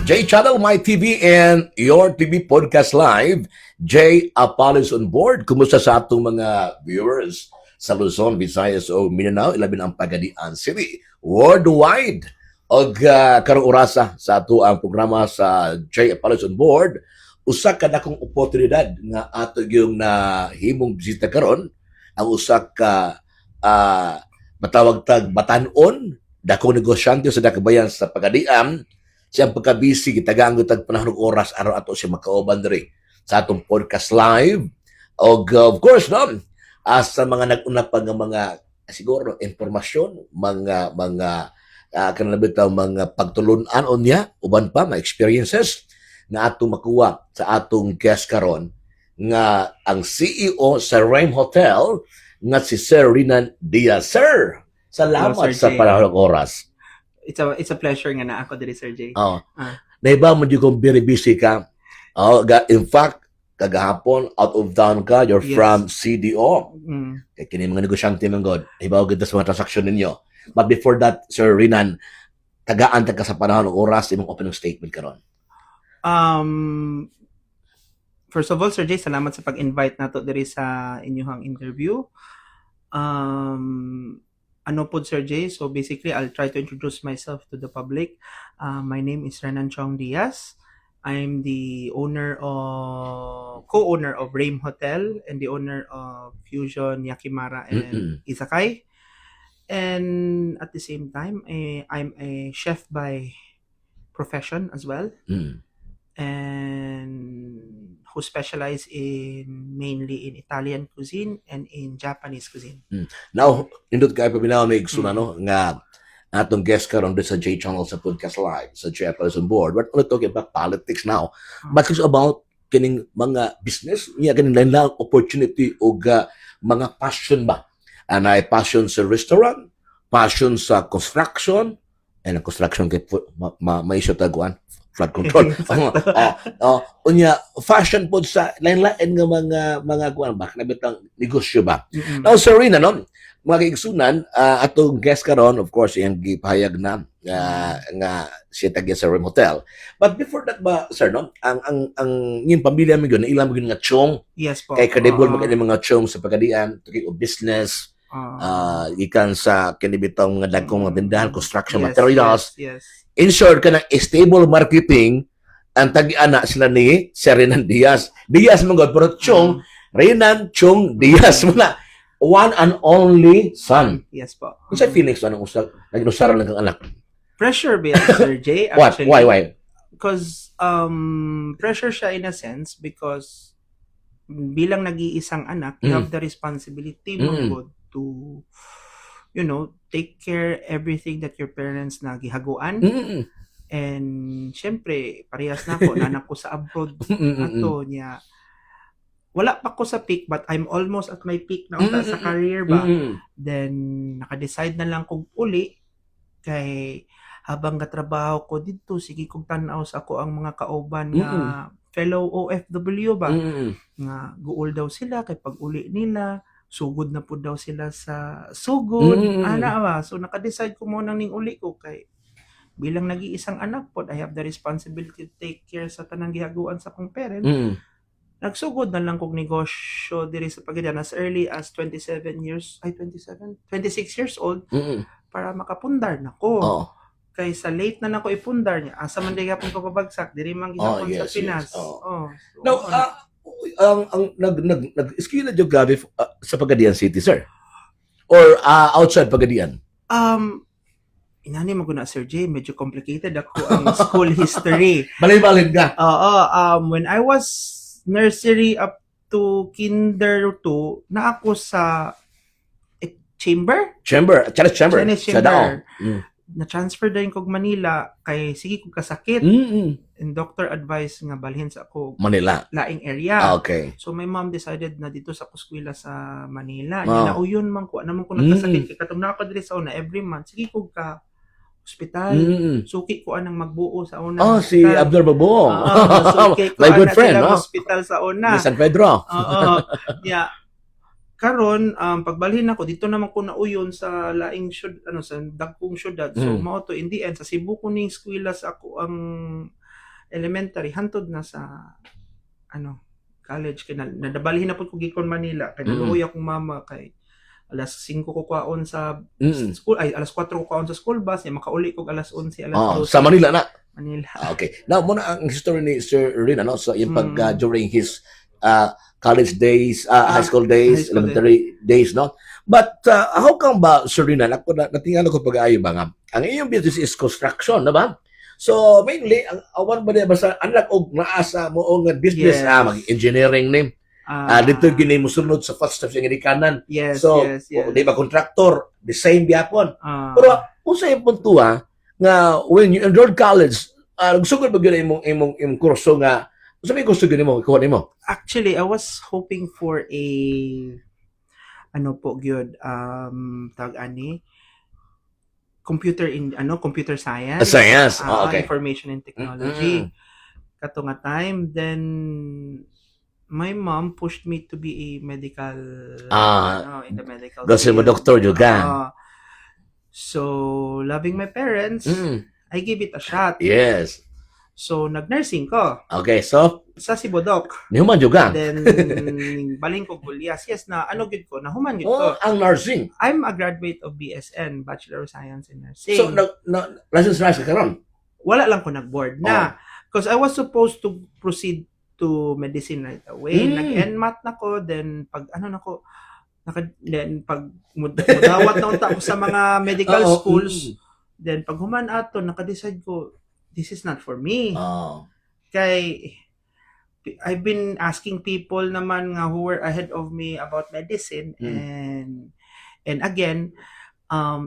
J Channel, My TV, and Your TV Podcast Live. J Apalis on board. Kumusta sa atong mga viewers sa Luzon, Visayas o Mindanao, ilabi ang Pagadian City, worldwide. O karong orasa sa ato ang programa sa J Apalis on board, usa ka dakong oportunidad nga ato yung nahimong bisita karon ang usa ka matawag tag batanon, dakong negosyante sa dakabayan sa Pagadian. Siyang pagka-busy, gitagaan ko tag panahon ng oras, araw ato siya makauban diri sa atong podcast live. O of course, no, sa mga nag-una pa nga mga, siguro, informasyon, mga kanalabitaw, mga pagtulunan o niya, uban pa, mga experiences, na atong makuha sa atong guest karon nga ang CEO sa Rame Hotel, nga si Sir Renan Diaz. Sir, salamat Hello, Sir sa Jay. panahon ng oras. It's a pleasure nga na ako diri, Sir Jay. Oh. Ah. Naiba mo di kung very busy ka. Oh, in fact, kagahapon, out of town ka, you're Yes. from CDO. Mm. Kaya kini mga negosyante ng God. Naiba ko ganda sa mga transaksyon ninyo. But before that, Sir Renan, tagaan ka sa panahon ng oras, imong opening statement karon. First of all, Sir Jay, salamat sa pag-invite nato diri sa inyong interview. Ano po, Sir Jay? So basically, I'll try to introduce myself to the public. My name is Renan Chong Diaz. I'm the co-owner of Rame Hotel and the owner of Fusion Yakimara and Izakay. And at the same time, I'm a chef by profession as well, and who specialize mainly in Italian cuisine and in Japanese cuisine. Now, indot kayo paminaw may igsuna, no, nga atong guest karon sa J Channel sa podcast live, sa J Apple on board. We're only talking about politics now. But it's about kining mga business, niya ganin lang opportunity o mga passion ba? Anay passion sa restaurant, passion sa construction, and construction kay may siya taguan flood control. Unya fashion pod sa lain-lain nga mga kuan ba nabitang negosyo ba. Now Sir Rina, no, mga kaigsunan, atong guest karon, of course, iyang gipahayag na nga siya tagya sa Rame Hotel. But before that ba, sir, no, ang yung pamilya mo yun, ilang mo yun nga chong, Yes po. kay kadibol mo mga chong sa Pagadian, tuki o business, ikan sa kinibitang mga dagkong mga tindahan, construction materials. Yes. In short, ka ng stable marketing, ang tag-ana sila ni Sir Renan Diaz. Diaz mo God, pero chong, Renan Chong Diaz mo na. One and only son. Yes po. Kung sa feelings mo, nag-inusaran lang kang anak. Pressure ba yan, Sir Jay? What? Actually, Why? Because pressure siya in a sense because bilang nag-iisang anak, you have the responsibility mo to, take care everything that your parents nagihaguan. And syempre, parehas na ako, nanak ko sa abroad ato niya. Wala pa ko sa peak but I'm almost at my peak na unta sa career ba. Then naka-decide na lang kog uli kay habang gatrabaho ko dito sige kog tan-aw sa ako ang mga kauban nga fellow OFW ba. Nga guol daw sila kay pag uli nila sugod na po daw sila sa sugod. Ana ba. So naka-decide ko mo nang ning uli ko kay bilang nag-iisang anak po, I have the responsibility to take care sa tanang gihaguan sa kong parents. Nagsugod na lang kong negosyo diri sa Pagadian as early as 26 years old para makapundar na ko. Kay sa late na nako ipundar niya. Asa man day gapon ko pabagsak diri man gihapon sa Pinas. So, now, nag-skill na yung gabi sa Pagadian City, sir? Or outside Pagadian? Inani mo na, Sir Jay, medyo complicated ako ang school history. Balay-balid ka? When I was nursery up to kinder 2, na ako sa Chinese Chamber. Sa Dao. Na-transfer din ko Manila kay sige ko kasakit. And doctor advised nga balhin sa ako Manila. laing area. Okay. So my mom decided na dito sa kuskwela sa Manila. Nauyon man ko naman ko nagkasakit kay katong na ako diri sa una every month. Sige ko ka hospital. Suki ko anang magbuo sa una. Si Abdul Babong. Suki ko My good friend, no? Hospital sa una. San Pedro. Yeah. Karon pagbalhin ako dito naman ko nauyon sa laing sa dagkong syudad. So mao to in the end sa Cebu ko ning eskwela sa ako ang elementary hantod na sa ano college kay nadabalhin na pud ko gikon Manila kay naluoy akong mama kay alas 5 ko kuwaon sa school ay alas 4 ko kuwaon sa school bus ya makauli ko alas 11 alas 12 Sa Manila na. Manila. Okay. Now, muna ang history ni Sir Rin, ano? So, yung during his college days, high school days, high school elementary days, no? But, how come ba, Sir Rin, natingala ko pag-aayo ba nga? Ang iyong business is construction, na ba? So, mainly, ang awan ba niya, basta, anak og naasa mo o nga business, Yes. mag-engineering ni, dito gini mo sunod sa footsteps yung ginikanan. Yes, So, yes, yes. di ba, contractor, the same biyapon. Ah, Pero, kung sa iyong punto, nga when you enrolled college, nagsugod ba yun imong kurso nga, sabi ko gusto mo, ikuha mo? actually, I was hoping for a ano po gyud tag ani computer science. Science. Okay. Information and technology. Kato nga time, then my mom pushed me to be a medical in the medical Kasi mo field. doktor juga. So, loving my parents, I gave it a shot. Yes. So, nag-nursing ko Okay, so, sa Sibodok. nihuman juga. Then, baling ko Gulyas. Yes, na ano gid ko, nahuman gid ko. Ang nursing. I'm a graduate of BSN, Bachelor of Science in Nursing. So, license nurse ka ron? Wala lang ko nag-board na. Because I was supposed to proceed to medicine right away. Nag-NMAT na ko, then pag then pag mudawat na unta ko sa mga medical schools, then pag human ato, naka-decide ko, this is not for me. Kay I've been asking people naman nga who were ahead of me about medicine, and again,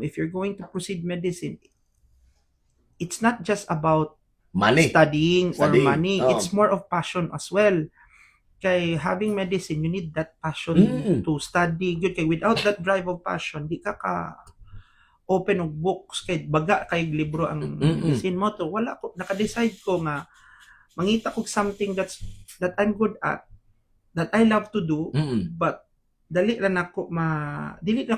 if you're going to proceed medicine, it's not just about Money. studying or money. Oh. It's more of passion as well. Kay having medicine, you need that passion to study. Good kay without that drive of passion, di ka open og books kay baga kay libro ang medicine mo to. Wala ko naka-decide ko nga mangita ko something that I'm good at, that I love to do, but dili na ko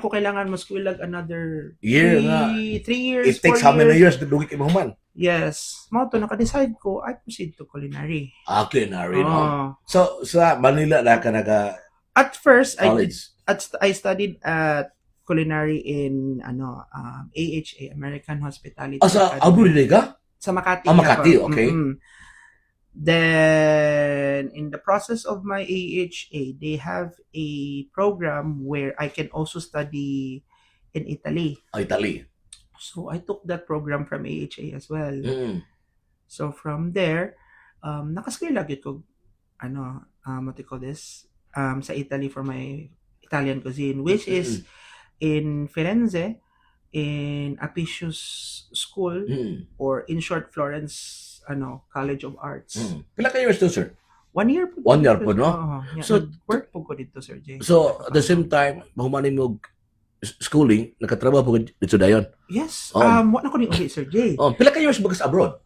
kailangan mas kuilag another Year 3 years. It takes 4 how many years to dugi kay mahuman? Yes. Mo to naka-decide ko, I proceed to culinary. Culinary, no? So, sa Manila na ka At first, college? I studied at culinary in AHA, American Hospitality Sa Academy. Abu Dhabi ka? Sa Makati. Makati, ako. okay. Then, in the process of my AHA, they have a program where I can also study in Italy. Italy. So, I took that program from AHA as well. So, from there, nakaskill lagi ko, what you call this, sa Italy for my Italian cuisine, which is in Firenze, in Apicius School, or in short, Florence, College of Arts. Pila ka years to, sir? 1 year po. 1 year po, no? Yeah, So, work po ko dito, Sir Jay. So, at the same time, mahumanin mo schooling, nakatrabaho po dito dayon. Yes. Oh. What na ko ni ulit, Sir Jay? Pila ka years bagas abroad?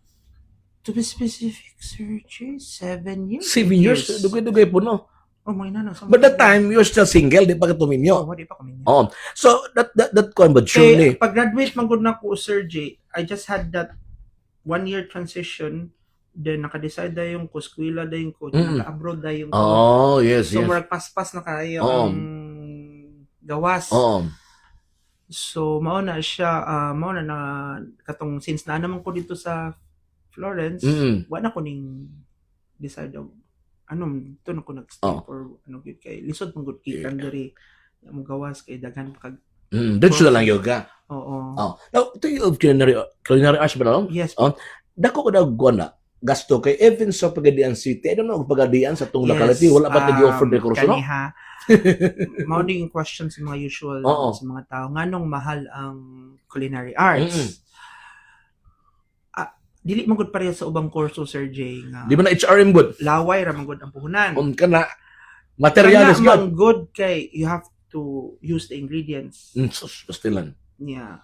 To be specific, Sir Jay, 7 years. 7 years? Dugay-dugay po, no? Oh, my nana. But that time, you're still single, di pa ka tuminyo. Di pa kami niya. So, that kwan ba, surely? Kaya, pag-graduate man gud na ko, Sir Jay, I just had that 1 year transition, then naka-decide na yung ko, skwela na yung ko, naka-abroad na yung ko. Oh, yes, So, yes. marag paspas na kayo ang gawas. So, mao na katong since na naman ko dito sa Florence, wala ko ning decide of ito na ko nag-stay for good kay lisod pang good kikan diri mo gawas kay daghan pa kag Dito na lang yoga. Oo. Now, ito yung culinary arts ba na? Yes. Dako ko na na gasto kay even sa Pagadian City. I don't know, Pagadian sa tong locality, wala ba nag-offer de kurso, no? Kaniha. Mao ding question sa mga usual sa mga tao nganong mahal ang culinary arts. Dili man gud pareha sa ubang kurso, Sir Jay, nga Di ba na HRM good? laway ra man gud ang puhunan. Kana materials Kana man good. good kay you have to use the ingredients. Pastilan. Yeah.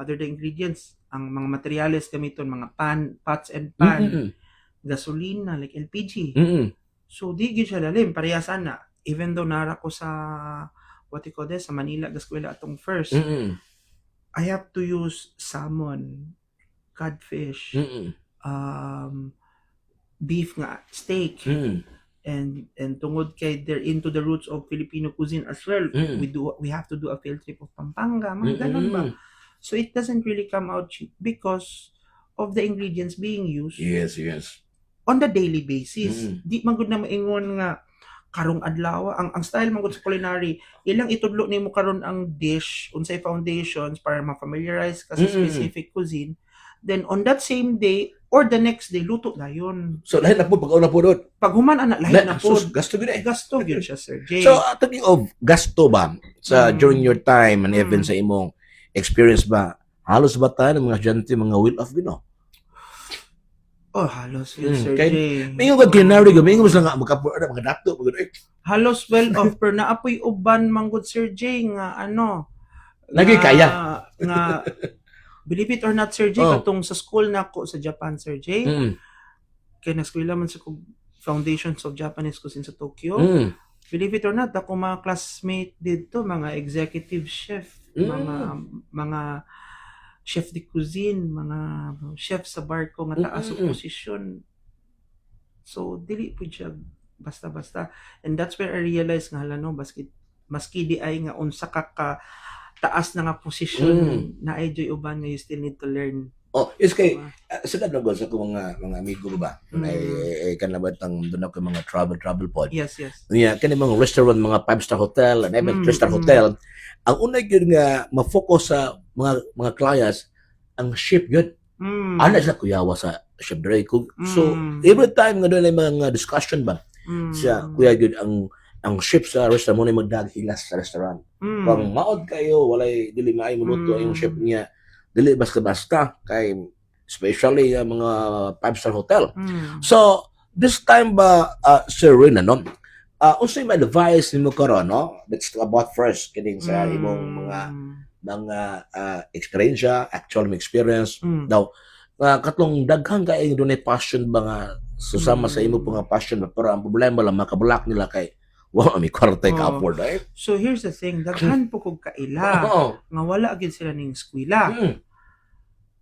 Other the ingredients, ang mga materials gamiton, mga pots and pan, gasolina like LPG. So di gyud siya lalim, pareha sana. Even though nara ko sa what you call this, sa Manila gaskwela atong first. I have to use salmon, codfish, beef nga steak. Mm. And tungod kay they're into the roots of Filipino cuisine as well, Mm. we have to do a field trip of Pampanga, mga ganun ba. Mm. So it doesn't really come out cheap because of the ingredients being used Yes, yes. on the daily basis. Mm. Di man gud na maingon nga karong adlaw ang style man gud sa culinary, ilang itudlo nimo karon ang dish unsay foundations para ma-familiarize ka sa Mm. specific cuisine, then on that same day or the next day luto dayon. So, lahat na po, pag-una po doon. Pag human ana lahi na Sus, pod. gasto gina eh. Gasto gyud siya, Sir Jay. So, talking of gasto ba, sa during your time and even Mm. sa imong experience ba, halos ba tayo ng mga estudyante, mga will of Gino? Oh, halos yun, Mm, Sir kay- Jay. May yung culinary ko, may yung gusto nga, mga dato, mga Halos well off per naapoy uban manggod, Sir Jay, nga ano. Lagi nga- kaya. Nga, believe it or not, Sir Jay, Oh. katong sa school na ako sa Japan, Sir Jay, kaya na-eskwela man sa kog Foundations of Japanese Cuisine sa Tokyo. Believe it or not, ako mga classmate dito, mga executive chef, mga chef de cuisine, mga chef sa barko nga taas og posisyon. So dili po siya basta-basta. And that's where I realized nga hala no, maski di ay nga unsa ka taas na nga posisyon na ay joy uban nga you still need to learn. Oh, is kay, Diba? sa ko sa akong mga amigo ba, ay kanabatang doon ako mga travel pod. Yes, yes. Yeah, kani mga restaurant, mga 5-star hotel, and even 3-star Mm. hotel. Ang una yun nga, ma-focus sa mga clients, ang chef yun. Ano sila kuyawa sa chef Dre. So, every time nga doon ay mga discussion ba, siya, kuya yun, ang chef sa restaurant mo na magdaghilas sa restaurant. Kung maod kayo, walay, dili maay minuto yung chef niya, dili basta-basta, kay, especially mga 5-star hotel. So, this time ba, Sir Rina, no? Unsay may advice nimo karon, no? Let's talk about first kining sa imong mga experience, actual experience. Daw katlong daghang kay dunay passion ba nga susama sa imo nga passion ba, pero ang problema lang makabulak nila kay wow, may kwarta ka Oh. afford eh. So here's the thing, daghan po kog kaila Oo. nga wala gid sila ning eskwela. Mm.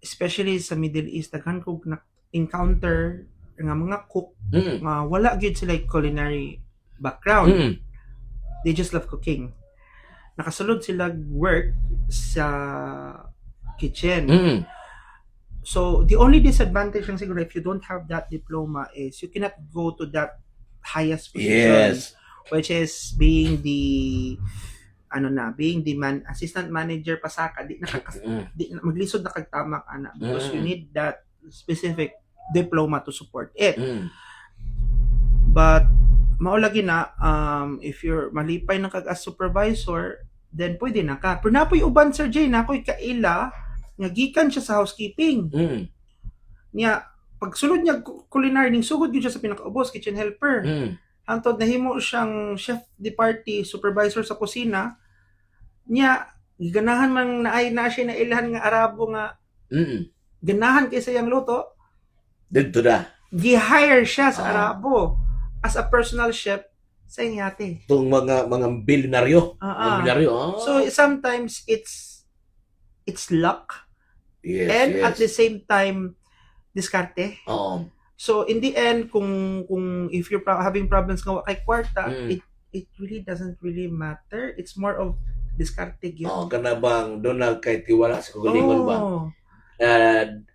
Especially sa Middle East, daghan kog na encounter nga mga cook Mm. nga wala gid sila culinary background. Mm. They just love cooking. Nakasulod sila work sa kitchen. Mm. So the only disadvantage lang siguro if you don't have that diploma is you cannot go to that highest position, Yes. which is being the assistant manager pasaka di maglisod na kag tamak ana because you need that specific diploma to support it. Mm. But maulagi na if you're malipay na kag as supervisor, then pwede na ka. Pero napoy uban, Sir Jay, nakoy kaila nga gikan siya sa housekeeping. Mm. Niya pagsulod niya culinary ning sugod gyud siya sa pinakaubos, kitchen helper. Mm. Hantod nahimo siyang chef de party, supervisor sa kusina. Niya ganahan man naay na siya na ilahan nga Arabo nga Mm. ganahan kay sayang luto. Dito na. Gi-hire siya sa Ah. Arabo as a personal chef sa yate. Itong mga bilyonaryo. Mga Ah. bilyonaryo. Oh. So sometimes it's luck yes, and yes. at the same time diskarte. Oo. So in the end kung if you're having problems nga wa kay kwarta, Mm. it really doesn't really matter. It's more of diskarte gyud. Oo, kana bang doon na kay tiwala sa kagalingon ba?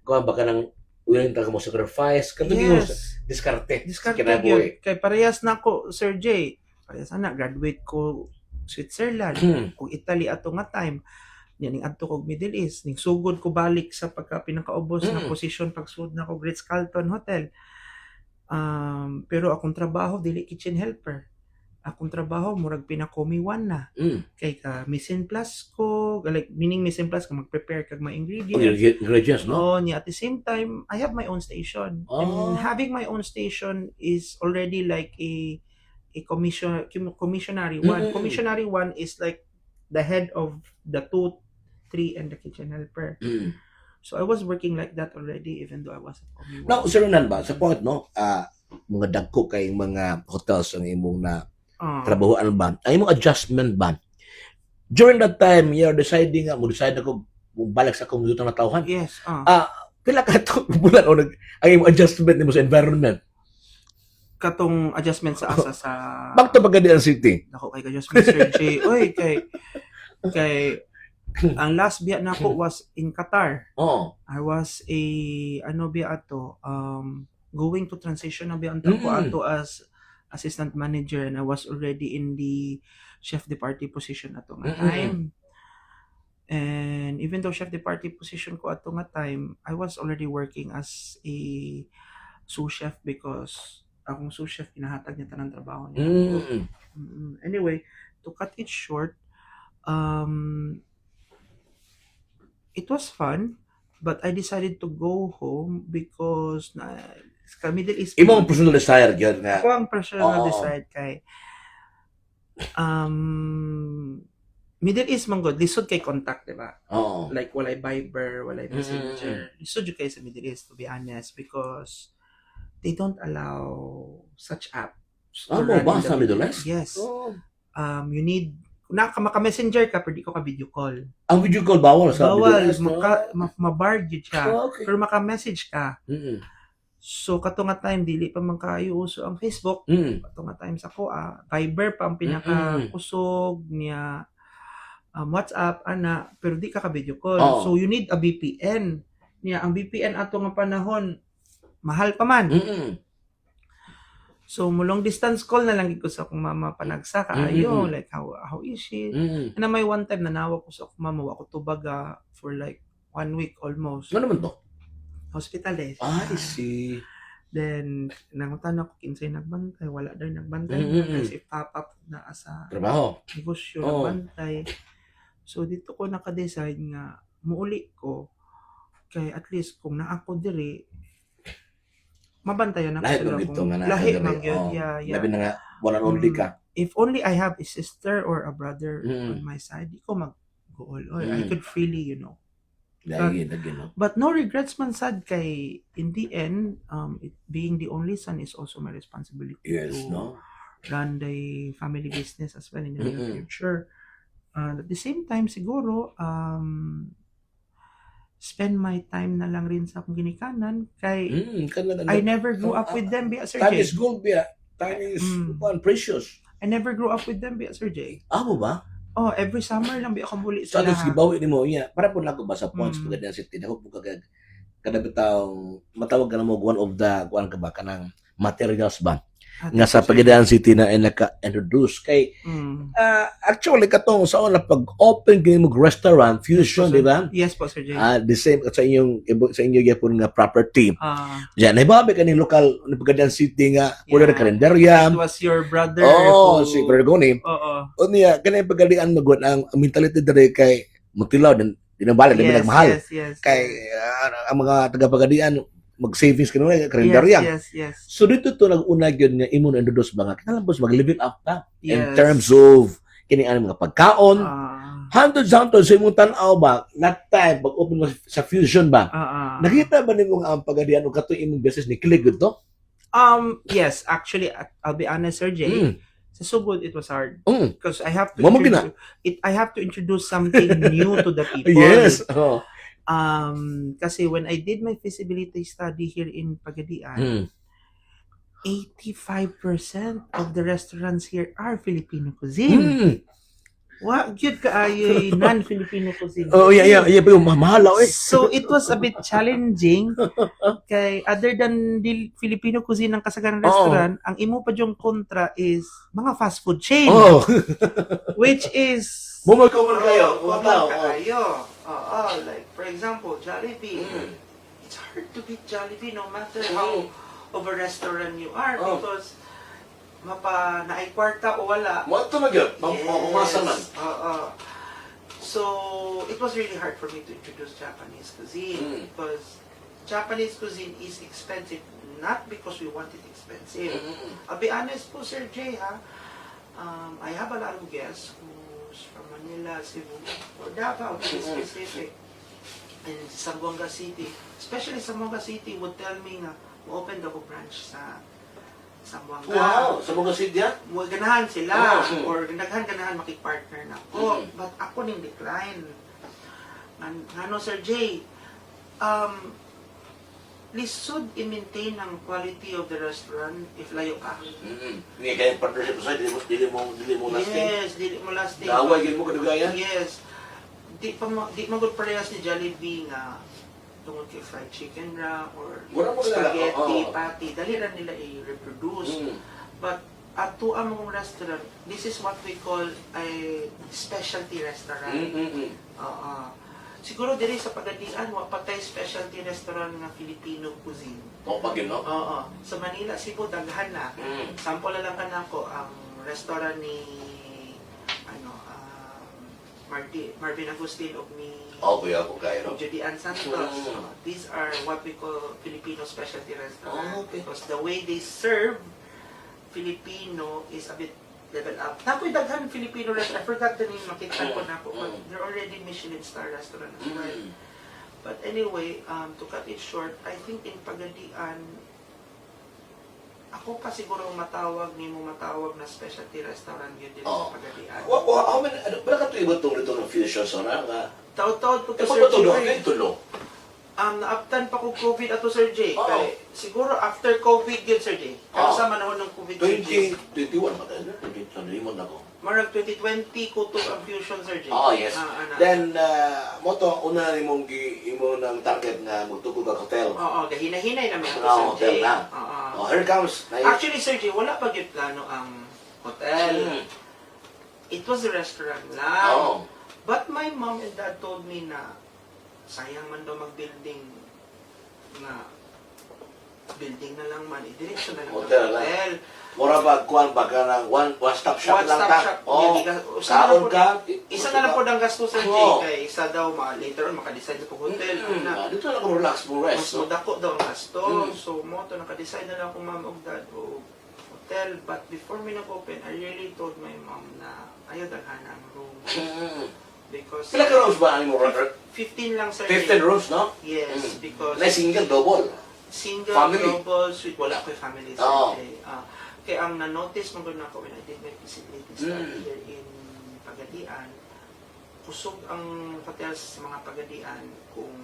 Kung baka nang willing ka mo sacrifice, kanto yung Yes. diskarte. Diskarte Kinabuhi. gyud. Kay parehas na ko, Sir Jay. Parehas na graduate ko Switzerland. Mm. Kung Italy ato nga time. Yan ning adto kog Middle East. Ning sugod ko balik sa pagka pinakaubos na posisyon pagsud na ko Ritz Carlton Hotel. Pero akong trabaho dili kitchen helper. Akong trabaho murag pinakomiwan na. Mm. Kay ka mise plus ko, like meaning mise plus ka mag-prepare kag mga ingredients. Ingredients, no? No, at the same time, I have my own station. Oh. And having my own station is already like a commissionary one. Mm-mm. Commissionary one is like the head of the 2, 3, and the kitchen helper. Mm. So I was working like that already even though I was a commi Now, Sir Renan ba, sa point, no? Mga dagko kay mga hotels ang imong na trabahoan ba? Ang imong adjustment ba? During that time, you're deciding mo decide ako balik sa kung dito na tawhan. Yes. Pila ka to bulan o ang imong adjustment nimo sa environment? katong adjustment sa asa sa Back to Pagadian City. ako kay adjustment Sir J. Oy, kay ang last biya nako was in Qatar. Oh. I was a ano biya ato going to transition na biya ko ato as assistant manager, and I was already in the chef de partie position ato nga time. And even though chef de partie position ko ato nga time, I was already working as a sous chef because akong sous chef pinahatag niya tanang trabaho niya. Anyway, to cut it short, it was fun, but I decided to go home because sa Middle East. Imong personal desire gyud nga. Ako ang personal Oo. decide kay Middle East man god lisod kay contact, diba? Oo. Like walay Viber, walay Messenger. Lisod jud kay sa Middle East, to be honest, because they don't allow such apps. to Mo run ba in the sa Middle East? Yes. Oh. You need maka-messenger ka, pero di ko ka video call. Ang video call bawal sa Bawal, Middle East. No? ma-bar yun siya. Oh, okay. Pero maka-message ka. Mm. So, kato nga time, dili pa man kayo uso ang Facebook. Mm. Kato nga time sa ko, Viber pa ang pinaka-kusog niya, WhatsApp, ana, pero di ka ka-video call. Oh. So, you need a VPN. Niya, ang VPN ato nga panahon, mahal pa man. So, mulong distance call na lang ko sa akong mama panagsa kaayo, like how is she? And may one time nanawa ko sa akong mama, wa ko tubaga for like 1 week almost. Ano naman to? Hospital eh. I see. Then, nangutan ako kinsay nagbantay, wala daw nagbantay. Kasi pop-up na sa Trabaho. negosyo, Oh. nagbantay. So, dito ko naka-decide nga, muuli ko, kay at least kung naako diri, mabantayan ako Lahi sila kung ito kung nga lahi na. man yun. Yeah. Labi na nga, one and only ka. If only I have a sister or a brother on my side, di ko mag-goal. I could freely, Lagi, no? But no regrets man sad kay in the end, it being the only son is also my responsibility Yes, to no? run the family business as well in the near future. At the same time, siguro, spend my time na lang rin sa akong ginikanan kay I never grew up with them, Bia Sir Time J. is gold, Bia. Time is precious. I never grew up with them, Bia Sir J. Amo ba? Oh, every summer lang Bia akong muli So, sila. ano, gibawi ni mo, yeah. Para po lang ako ba sa points Pagadian City, dako po kagag kada bitaw matawag ka na mo one of the kuan ka ba kanang materials ba nga sa Pagadian City na naka-introduce kay actually katong sa una pag-open kay mo restaurant fusion, di ba? Yes po, Sir J. The same sa inyo gyapon nga property. Diyan naibabi kaning lokal ni Pagadian City nga pwede kalendarya. It was your brother. Si Vergoni. Oo. O niya kanay pagalian magud ang mentality dere kay mutilaw din dinabala din nagmahal. Yes. Kay ang mga taga-Pagadian mag-savings kanila kalendarya. Yes. So dito to nag-una gyud nga imo na-introduce ba nga kinalambos mag-live up ta in Yes. terms of kini ano mga pagkaon. Hundreds sa imong tan-aw ba that time pag open mo sa fusion ba. Nakita ba nimo ang Pagadian o kato imong business ni kilig gud to? Yes, actually, I'll be honest, Sir Jay. Sa Sugod, it was hard because I have to I have to introduce something new to the people. Yes. Kasi when I did my feasibility study here in Pagadian, 85% of the restaurants here are Filipino cuisine. Wa gyud kaayo non-Filipino cuisine. Oh, yeah, pero mahalaw eh. So it was a bit challenging kay other than the Filipino cuisine ng kasagaran restaurant, ang imo pa yung kontra is mga fast food chain. Which is Bumagkaw kayo. Like for example, Jollibee. It's hard to beat Jollibee no matter how of a restaurant you are because naay kwarta o wala. Mo to na gyud. Mamasa man. So, it was really hard for me to introduce Japanese cuisine because Japanese cuisine is expensive not because we want it expensive. I'll be honest po, Sir Jay, I have a lot of guests who's from Manila, Cebu, or Davao to be specific, and Zamboanga City. Especially Zamboanga City would tell me nga, ma-open daw ko branch sa Zamboanga. Wow, Zamboanga City yan? Ganahan sila, or ganahan makipart-partner na ako. But ako ning decline. Ano, Sir Jay, lisod i-maintain ang quality of the restaurant if layo ka. Hindi kaya partnership sa dili mo lasting. Yes, dili mo lasting. Daway gid mo kadugayan. Yes. Di magud parehas ni Jollibee nga tungod kay fried chicken ra or Wala mo nila. spaghetti, Oo. patty, dali ra nila i-reproduce. But ato ang mga restaurant, this is what we call a specialty restaurant. Siguro diri sa Pagadian, wa patay specialty restaurant nga Filipino cuisine. O pagin no. Oo. Sa Manila, Cebu, daghan na. Sample na lang ka na ako ang restaurant ni Marvin Agustin o ni Okay, ako kaya no. Judy Ann Santos. These are what we call Filipino specialty restaurant. Okay. Because the way they serve Filipino is a bit level up. Nakoy daghan Filipino restaurant. I forgot the name, makita ko na ako. But they're already Michelin star restaurant as well. But anyway, to cut it short, I think in Pagadian, ako pa siguro matawag na specialty restaurant yun din sa Pagadian. How many, bala ka tuibot tong dito ng fusion so na nga? Taod-taod po to Ito Sir ba tulo? Jay. Ito tulo. Naaptan pa ko COVID ato Sir Jay. Oo. Kaya, siguro after COVID yun Sir Jay. Kaya sa manahon ng COVID Sir Jay. 2021 ba tayo? 2021 ako. Marag 2020 kutok ang fusion Sir Jay. Oh, yes. Ana. Then, mo to, una ni mong imo ng target nga magtukod ang hotel. Oo, gahina-hinay namin ato Oo, Sir hotel Jay. na. Oo. Oh, here comes. Actually Sir Jay, wala pa yung plano ang hotel. It was a restaurant lang. Oh. But my mom and dad told me na sayang man daw mag-building na building na lang man, idiretso na lang Hotel ng lang. hotel. Mura ba kuan ba ka ng one-stop shop lang One-stop ta? shop. Oh. Hindi ka- Kaon ka. Isa na lang po ng gastos sa Oo. kay isa daw later on maka-decide na po hotel. Na, Dito lang ko relax mo mas rest. No? madako daw ang gastos. So mo to naka-decide na lang kung mom og dad o hotel. But before me nag-open, I really told my mom na ayaw daghan ang room. Because Pila ka rooms ba ang mo? 15 lang sir. 15 rooms, no? Yes, because Na single, double. single, Family. double, suite, wala ko yung family sir. Oo. Kaya ang na-notice mo na ako when I did my feasibility study here in Pagadian, kusog ang hotels sa mga Pagadian kung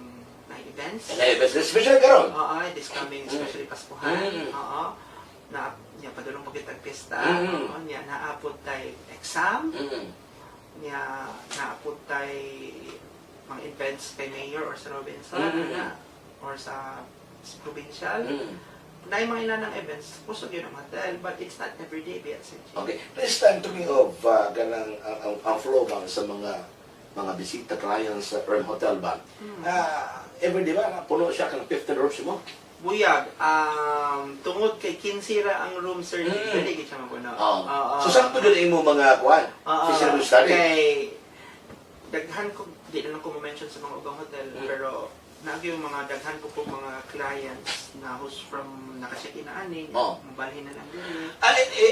may events. Special karon. Oo, this coming, especially Paskuhan. Oo. Na niya padulong pagkitag pista. Oo, niya naapod tayo exam. Niya naapod tayo mga events kay Mayor or sa Robinson or sa provincial. Na yung mga inanang events, kusog yun ang hotel, but it's not everyday be at St. James. Okay, this time talking of ganang ang flow ba sa mga bisita clients sa Rem Hotel ba? Every day ba puno siya kan 15 rooms mo? Buyag, tungod kay 15 ra ang room sir, dili gid siya mapuno. So sakto din imo mga kuan. Feasibility study. Kay daghan ko di na lang ko mention sa mga ubang hotel, pero naagi yung mga daghan ko po mga clients na who's from nakacheck-in na ani, mabalhin na lang dili.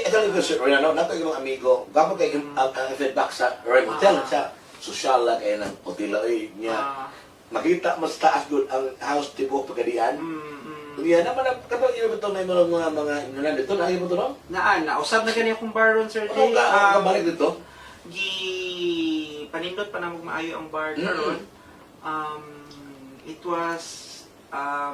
Ito lang ko sir, ano, nato yung amigo, gapo kay ang feedback sa Rem Hotel sa social lang kay ng hotel niya. Makita mas taas gud ang house tipo Pagadian. Iya naman kato yung ito may mga inunan dito na mo to no? Na usab na gani akong bar ron sir. Ano ka balik dito? Panindot pa na maayo ang bar karon. It was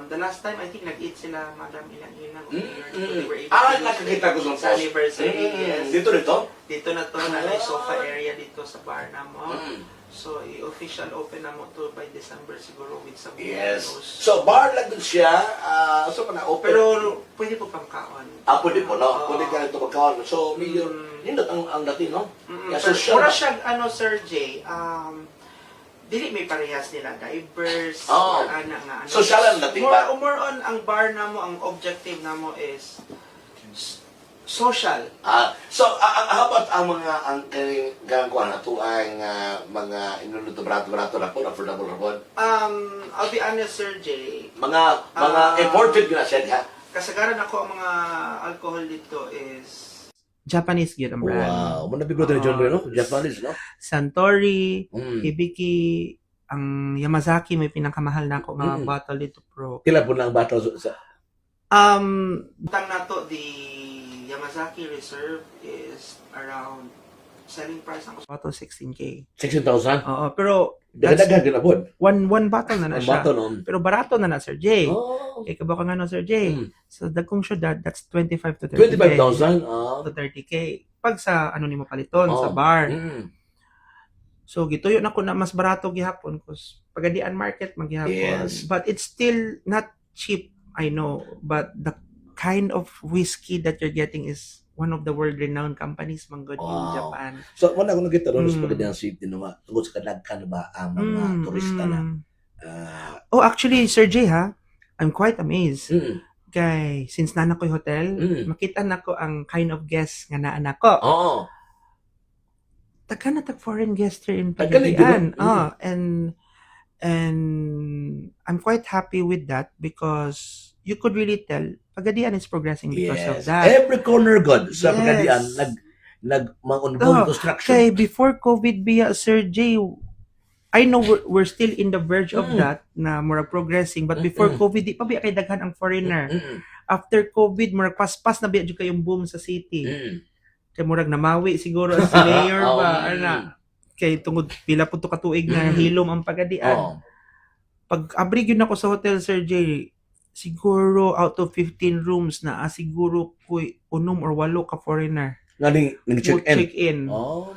the last time I think nag-eat sila Madam ilang they were able to nakakita ko sa post. anniversary. Yes. Dito. Dito na to na may sofa area dito sa bar na mo. So i-official open na mo to by December siguro with some Yes. windows. So bar lang din siya. So na open. Pero pwede po pangkaon. Pwede po no. Pwede ka ito magkaon. So million nindot ang dating no. Kaya social. Mura siya Sir Jay, dili may parehas nila diverse or ana nga ano. Social ang dating ba? More on ang bar namo, ang objective namo is social. So how about ang mga ang gangkuan ato ang mga inuluto brato na po affordable ra po. I'll be honest Sir Jay. Mga imported na siya ha. Kasagaran ako ang mga alcohol dito is Japanese gyud ang brand. Wow, mo nabigo ni John no? Japanese no? Santori, Hibiki, ang Yamazaki may pinakamahal na ako nga bottle dito pro. Kila po lang battle sa Tang nato the Yamazaki Reserve is around selling price ng bottle 16K. 16,000? Oo, pero that's Daga-daga ginabod. one bottle na Ang siya. bato noon. Pero barato na Sir Jay. Oh. Eh, kabaka nga no, Sir Jay. Mm. So, dagkong syudad, that's 25 to 30K. 25,000? To 30K. Pag sa, ano ni mo paliton, sa Oh. bar. Mm. So, gituyo na ko na mas barato gihapon. Cause, pagadian market, maghihapon. Yes. But it's still not cheap, I know. But the kind of whiskey that you're getting is one of the world-renowned companies manggod in Wow. Japan. So, wala ko nakita doon sa Mm. Pagadian City no nga, tungkol sa kadagkan ba ang mga turista na. Oh, actually, Sir Jay, ha? I'm quite amazed. Mm. Kay, since nana ko'y hotel, makita na ko ang kind of guest nga naanak ko. Oo. Tagka na foreign guest here in Tagka na Pagadian. yun, no? And I'm quite happy with that because you could really tell Pagadian is progressing because of Yes. that. Every corner god sa Yes. Pagadian mga ongoing Oh, construction. Kay before COVID biya, Sir Jay, I know we're still in the verge of Mm. that na murag progressing, but before Mm-mm. COVID di pa biya kay daghan ang foreigner. Mm. After COVID murag paspas na biya jud kayong boom sa city. Mm. Kay murag namawi siguro ang si mayor Oo. ba ana kay tungod pila pud to ka tuig na hilom ang Pagadian. Oo. Pag abri gyud ako sa hotel, Sir Jay, siguro out of 15 rooms na siguro kuy unom or walo ka foreigner Nga ning check in. check in. Oh.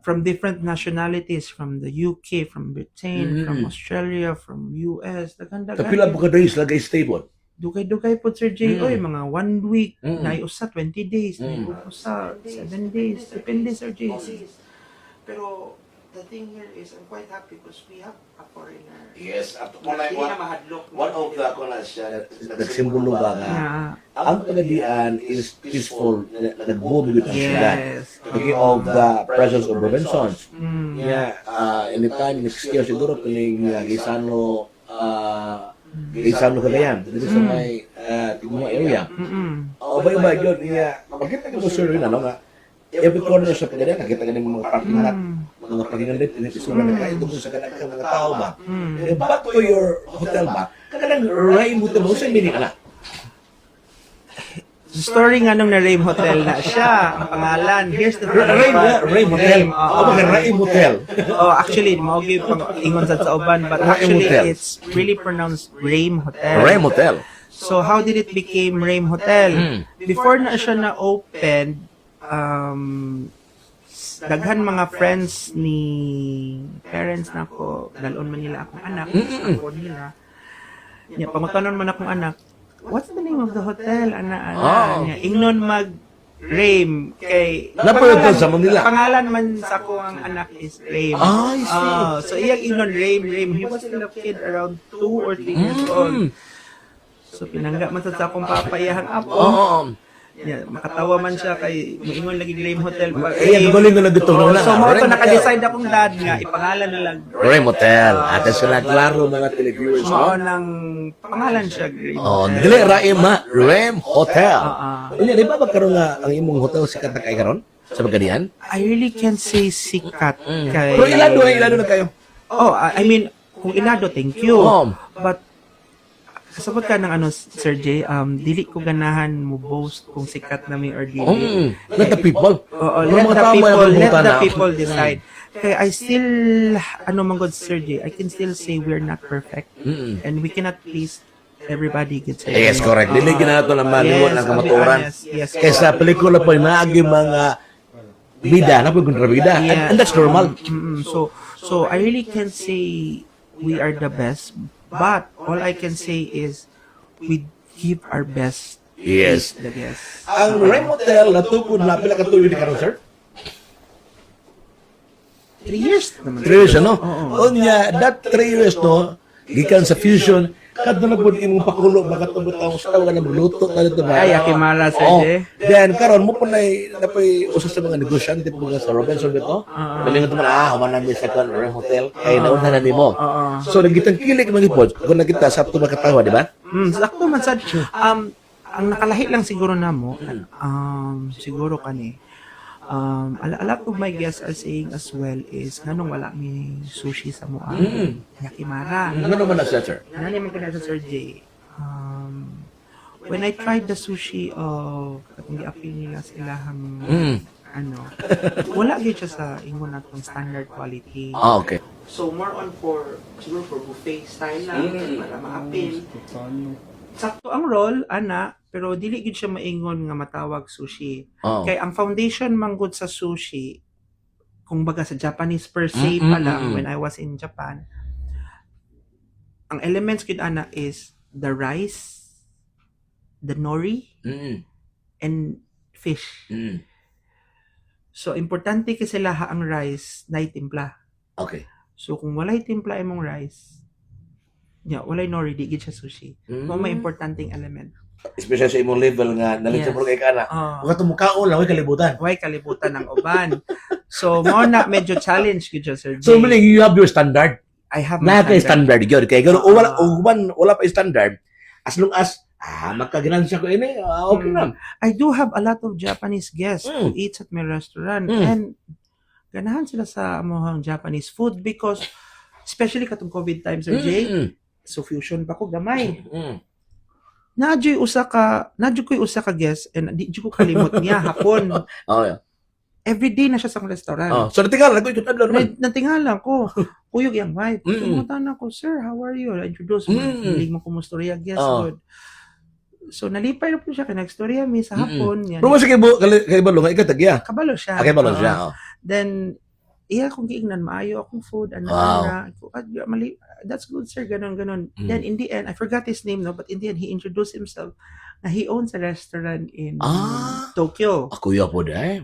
From different nationalities, from the UK, from Britain, from Australia, from US, daghan-daghan. Kapila po ka days lagay stable. Dugay-dugay po, Sir Jay. Oy, mga 1 week, Mm. na usa 20 days, na usa 7 days. Depende, Sir Jay. Pero, the thing here is, I'm quite happy because we have a foreigner. Yes, at Hindi na mahadlok. one of the nagsimbolo ba nga Na, ang Pagadian is peaceful, nag-boom with ang siyudad. yes. Speaking of the presence of Robinsons. Mm. Yeah, anytime nagsiskiyaw siguro kuning Gisano Cagayan. Dito sa may Tigmong area. Mm-mm. O ba yun, makita ko sir yun, ano nga, every corner sa Pagadian, nakita ka ng mga parking lot, mga parking lot, tinitisulan na kayo tungkol sa ganang mga tao ba. Eh, back to your hotel ba, kanilang Ray Hotel mo, saan meaning ala? Story nga nung na Rame Hotel na siya, ang pangalan. Here's the Ray Hotel. Rame, oo. O ba, Ray Hotel. Oh, actually, maugi pang ingon sa uban, but Rame actually, Hotel. it's really pronounced Rame Hotel. Ray Hotel. So, how did it became Rame Hotel? Before na siya na-open, daghan mga friends ni parents na ako, dalon man nila akong anak, ako nila. Yeah, pamatanon man akong anak, what's the name of the hotel, ana? Oh. Ingnon mag-Rame, kay... Napalitan sa Manila. Pangalan man sa ako ang anak is Rame. Ah, I see. So, iyang ingnon Rame. He was still a kid around 2 or 3 years old. So, pinangga man sa akong papayahang apo. Oo. Yeah, makatawa man siya kay moingon lagi Rame Hotel. Eh, galing na nagitong na. So, mo to Rame naka-decide akong dad nga, ipangalan na lang. Ray Hotel. At sila klaro mga televiewers Mao mo. nang pangalan siya Rame Oh, Hotel. dili Ray ma, Ray Hotel. Ah. Unya, di ba magkaroon nga ang imong hotel sikat na kay karon sa Pagadian? I really can't say sikat kay... Pero ilado na kayo. Oh, I mean, kung ilado, thank you. Oh. But, kasabot ka ng ano, Sir Jay, dili ko ganahan mo boast kung sikat na may or dili. Let the people. Oo, Mga let the tao people, ay let nabubutan the na. people decide. Kaya I still, ano man God, Sir Jay, I can still say we're not perfect. And we cannot please everybody gets it. Yes, correct. Dili ginato na malingon ang I'll be kamatuoran. honest. Yes, Kaysa pelikula pa naagi mga bida, na po kontrabida. Yeah. And that's normal. So I really can't say we are the best, but all I can say is we give our best. Yes. The best. Ang Ray Hotel natukod na pila ka tuig ni karon, sir? 3 years naman. 3 years, ano? Unya, that 3 years, no, gikan sa fusion, kadto na pud imong pakulo baka tubot ang sa nga nagluto ka dito ba? Ay, akimala, Sir Oh, Jay. then karon mo po napay usa sa mga negosyante po nga sa Robinson dito. Galing mo human na mi second Ray Hotel kay nauna na nimo. So nagitang kilik mga ipod kung nakita sa tuwa katawa, di ba? Sakto man sad. Ang nakalahi lang siguro namo, siguro kani. A lot of my guests are saying as well is nganong wala mi sushi sa moa. Yakimara. Ano naman na siya, sir? Nani man kana sa Sir Jay. When I tried the sushi of katong gi-appeal nila sa ilahang wala gyud siya sa ingon natong standard quality. Okay. So more on siguro for buffet style lang para ma-appeal. Sakto ang roll ana, pero dili gyud siya maingon nga matawag sushi. Oh. Kay ang foundation man gud sa sushi, kung baga sa Japanese per se pa lang when I was in Japan, ang elements gud ana is the rice, the nori, and fish. So importante kasi laha ang rice na timpla. Okay. So kung walay timpla imong rice, walay nori, di gid siya sushi. Mo may importanteng element. Especially sa imong level nga nalito mo kay kana. Wa to mukhaon lang, way kalibutan. Way kalibutan ng uban. So mo na medyo challenge gid siya, Sir Jay. So meaning you have your standard. I have my Na kay standard. standard gyud kay gano wala pa standard as long as magkaginansya ko ini okay na. I do have a lot of Japanese guests who eats at my restaurant and ganahan sila sa amohang Japanese food because especially katong COVID times, Sir Jay, so fusion pa ko gamay. Nadyo'y usa ka guest and di ko kalimot niya hapon. Oh, yeah. Every day na siya sa restaurant. So natingala ko ikot adlaw naman. Natingala ko. Kuyog yung wife. Tumutan ako, sir, how are you? I introduce mo. Hindi mo kumustorya guest. Good. So nalipay na po siya kinagstorya mi sa hapon. Yan. Pero sige kay balo nga ikatagya. Kabalo siya. Okay balo siya. Then kung giingnan maayo akong food mali, that's good sir, ganon. Then in the end I forgot his name no, but in the end he introduced himself na he owns a restaurant in Tokyo. Ako ya po dai.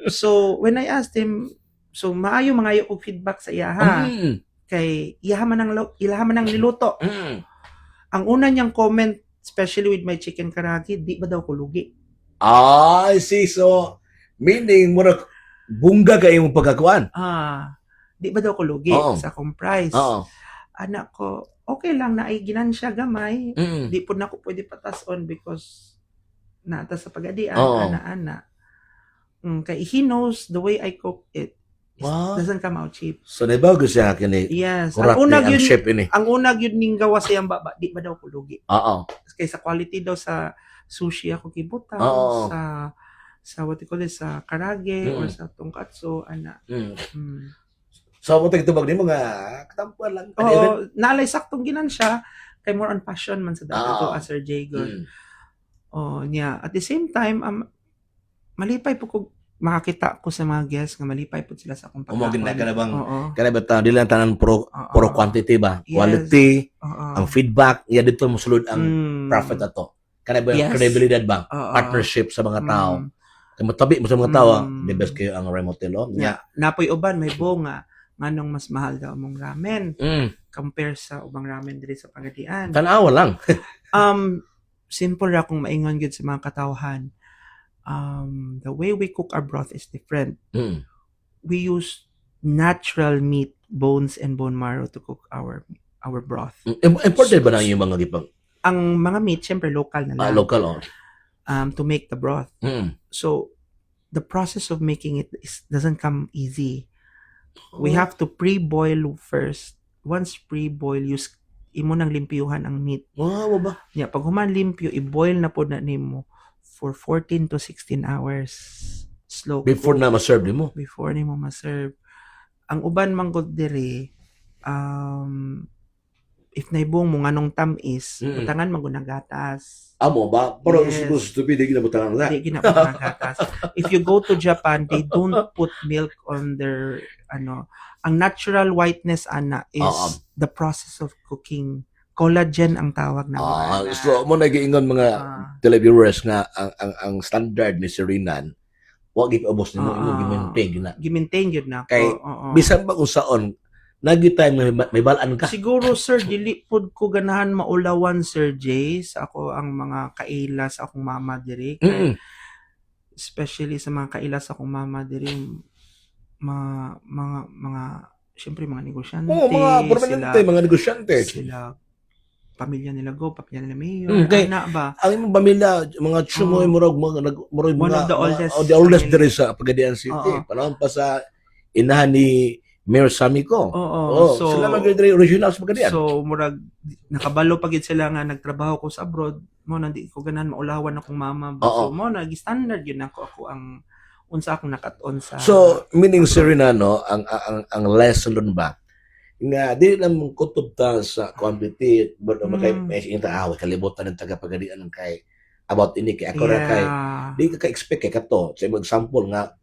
So when I asked him, so maayo mangayo og feedback sa iya ha. Kay ilaha man ang niluto. Ang una niyang comment, especially with my chicken karagi, di ba daw ko lugi? I see. So meaning mura bungga kay imong pagkakuan. Di ba daw ko lugi sa akong price? Anak ko, okay lang na ay ginansya gamay. Di po na ko pwede patas-on because naata sa pagadian, ana. Kay he knows the way I cook it. Doesn't come out cheap. So nabago siya kini. Yes. Ang unag yun chef ini. Ang unag yun ning gawa sa iyang baba, di ba daw ko lugi? Kay sa quality daw sa sushi ako kibutaw, sa what you call it, sa karage or sa tonkatsu, ana. So mo tagtubag nimo nga katampuan lang. Nalay saktong ginansya kay more on passion man sa dato to as Sir Jay good. At the same time malipay po ko makakita ko sa mga guests nga malipay po sila sa akong pagkaon. Kana ba dili lang tanan pro quantity ba? Yes. Quality, ang feedback, dito mo sulod ang profit ato. Kana ba credibility ba? Partnership sa mga tao. Kay matabi mo sa mga tao, the best kayo ang Remotelo. Napoy uban may bunga nganong mas mahal daw mong ramen compare sa ubang ramen diri sa Pagadian. Tanawa lang. Simple ra kung maingon gyud sa mga katawhan. The way we cook our broth is different. We use natural meat, bones and bone marrow to cook our broth. Important ba na yung mga gipang? Ang mga meat syempre local na lang. Local to make the broth. So the process of making it doesn't come easy. We have to pre-boil first. Once pre-boil, imo nang limpyuhan ang meat. Ba? Pag human limpyo, i-boil na po na nimo for 14 to 16 hours. Slow. Before na ma-serve nimo. Before nimo ma-serve. Ang uban manggod diri, if naibong mo nganong tamis, butangan magunang gatas. Amo ba? Pero stupid di ginabutangan na. Di ginabutangan gatas. If you go to Japan, they don't put milk on their ang natural whiteness is the process of cooking. Collagen ang tawag na. So mo nagiingon mga televiewers nga ang standard ni Serinan wa gyud ubos nimo gi-maintain gyud na. Kay bisan pa kung saon nagitay may balaan ka. Siguro sir dili pud ko ganahan maulawan Sir Jay sa ako ang mga kaila sa akong mama diri kay especially sa mga kaila sa akong mama diri mga syempre mga negosyante. Mga permanente, mga negosyante. Sila pamilya nila pamilya nila mayor, anak ba? Ang imong pamilya, mga Chumoy, murag one of the oldest diri sa Pagadian City. Panahon pa sa inahan ni Mayor Samiko. So sila magdiri original sa Pagadian. So murag nakabalo pagid sila nga nagtrabaho ko sa abroad, mo nandi ko ganan maulawan akong mama. So mo nag-standard yun ako ang unsa akong nakat-on sa So, meaning Serena, no, ang lesson doon ba, nga, di lang mong kutob ta sa quantity, but makay, Mm. may kalibutan ng tagapagalian kay, about ini kay ako ra kay, yeah. di ka ka-expect kay kato. Sa example nga,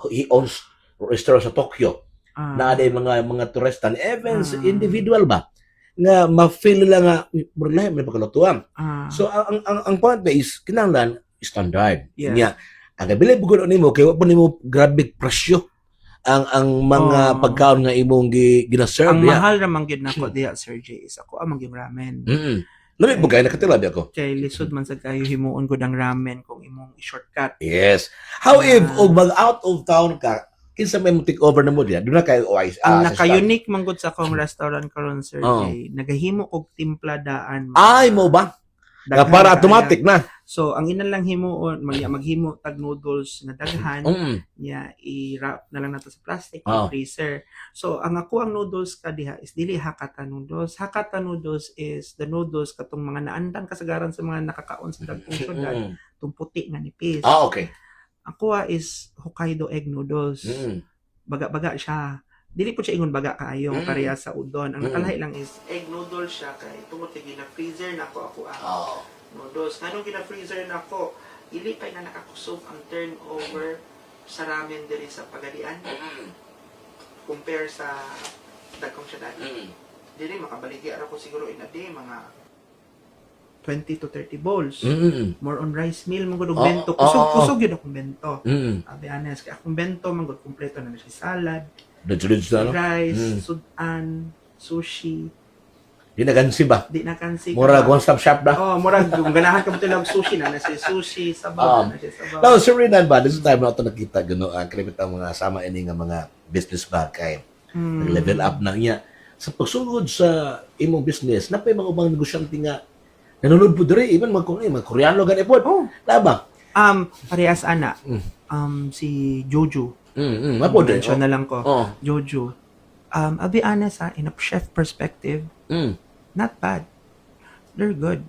he owns restaurant sa Tokyo. Na ada mga turista, even sa individual ba, nga ma-feel lang nga, murlahe, may pagkalutuan. So, ang point ba is, kinahanglan, standard. Yes. Nga, ang kabili bugod nimo kay wa pa nimo grabe presyo ang mga Oh. pagkaon nga imong gina-serve ang diya. mahal ra man gyud nako diha Sir J is ako amang gyud ramen. Lami mo kay nakatilabi ako. Kay lisod man sad kayo himuon gud ang ramen kung imong i-shortcut. Yes. How if og mag out of town ka, kinsa may mo take over na mo diya, doon na kay OIC. Ang naka-unique man gud sa akong restaurant karon Sir J, nagahimo og timpladaan. Ay mo ba? Nga Daghan para kaya. automatic na. So ang ina lang himuon maghimo tag noodles nga daghan niya i-wrap na lang nato sa plastic freezer. So ang noodles ka diha is dili Hakata noodles. Hakata noodles is the noodles katong mga naandan kasagaran sa mga nakakaon sa dagkong syudad, tung puti nga nipis. Okay. Ako is Hokkaido egg noodles. Baga-baga siya. Dili po siya ingon baga kaayo pareha sa udon. Ang nakalahi lang is egg noodles siya kay tungod kay gina-freezer nako ako noodles. Nganong gina-freezer nako, ili pay na nakakusog ang turnover sa ramen diri sa Pagadian. Compare sa dagkong syudad. Dili makabaligya ra ko siguro in a day mga 20 to 30 bowls. More on rice meal man gud og bento. Kusog yun akong bento. Abi honest, kay akong bento man gud kumpleto na siya salad, rice, sudan, sushi. Di na gansi ba? Di na kansi. Murag one stop shop na. Murag kung ganahan ka mo tilag sushi na siya sushi, sabaw na siya sabaw. Now, Sir Renan ba, this time na ito nakita, gano'n, ang kalimitang mga sama ini nga mga business ba kay level up na niya. Sa pagsugod sa imong business, napay mga ubang negosyante nga nanonood po diri, even mga Koreano gani po. Laba. Parehas ana. Si Jojo. Mapo din. Mention na lang ko. Jojo. I'll be honest in a chef perspective, not bad. They're good.